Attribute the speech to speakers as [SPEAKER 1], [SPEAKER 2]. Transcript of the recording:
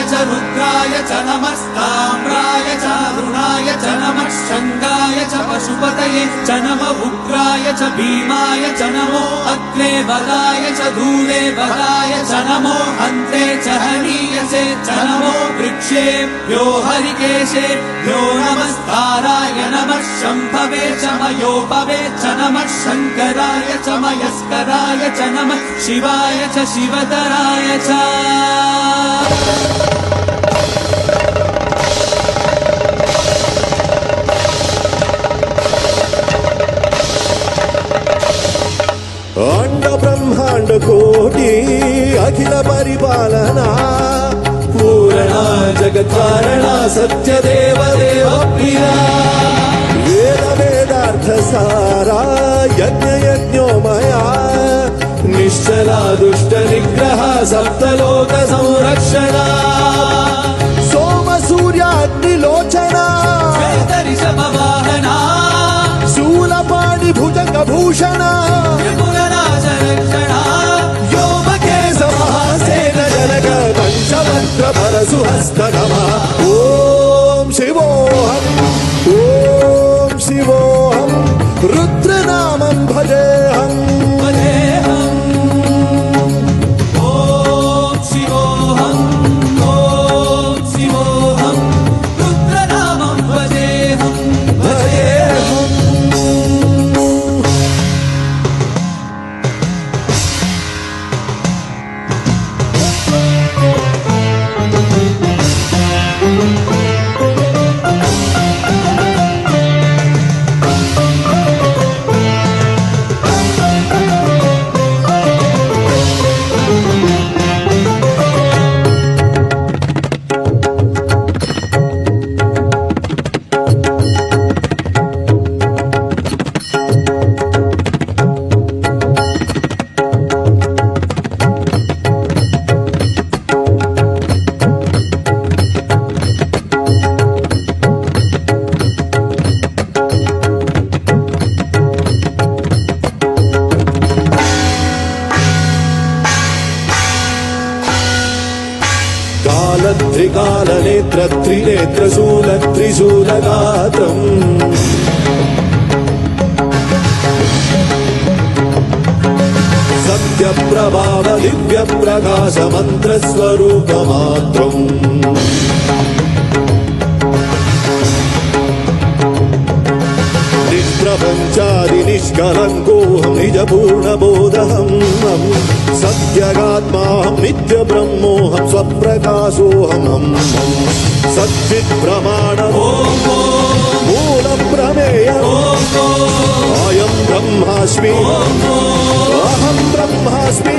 [SPEAKER 1] च रुद्राय च नमस्ताम्राय च अरुणाय च नमः शङ्गाय च पशुपतये च नमः उग्राय च भीमाय च नमो अग्ने वराय च धूले वराय च नमो हन्त्रे च हनीयसे च नमो वृक्षेभ्यो हरिकेशेभ्यो नमस्ताराय नमः शम्भवे च मयोपवे च नमः शङ्कराय च मयस्कराय च नमः शिवाय च शिवतराय च
[SPEAKER 2] अंड ब्रह्मांड कोटि अखिल परिपालना पूरणा जगत्कारणा सत्यदेव देव प्रिया वेद वेदार्थ सारा यज्ञ यज्ञोमया निश्चला दुष्ट निग्रह सप्तलोक संरक्षणा सोम सूर्याग्निलोचना
[SPEAKER 1] ऋषभवाहना
[SPEAKER 2] शूलपाणि भुजंग भूषणा पंचमंत्र परशुहस्त नमः ओम शिवोहम रुद्रनामं भजेहम्
[SPEAKER 1] ओम शिवोहम रुद्रनामं भजेहम्
[SPEAKER 2] त्रिकालनेत्र त्रिनेत्रशूल त्रिशूलगात्रम् सत्यप्रभाव दिव्यप्रकाश मन्त्रस्वरूपमात्रम् निष्प्रपञ्चादि निष्कलङ्कोऽहं निजपूर्णबोधहम् सत्यगात्माहं नित्यब्रह्मोऽहं स्वप्रकाशोऽहं सच्चित्प्रमाणम् मूलप्रमेयम् अयं ब्रह्मास्मि अहं ब्रह्मास्मि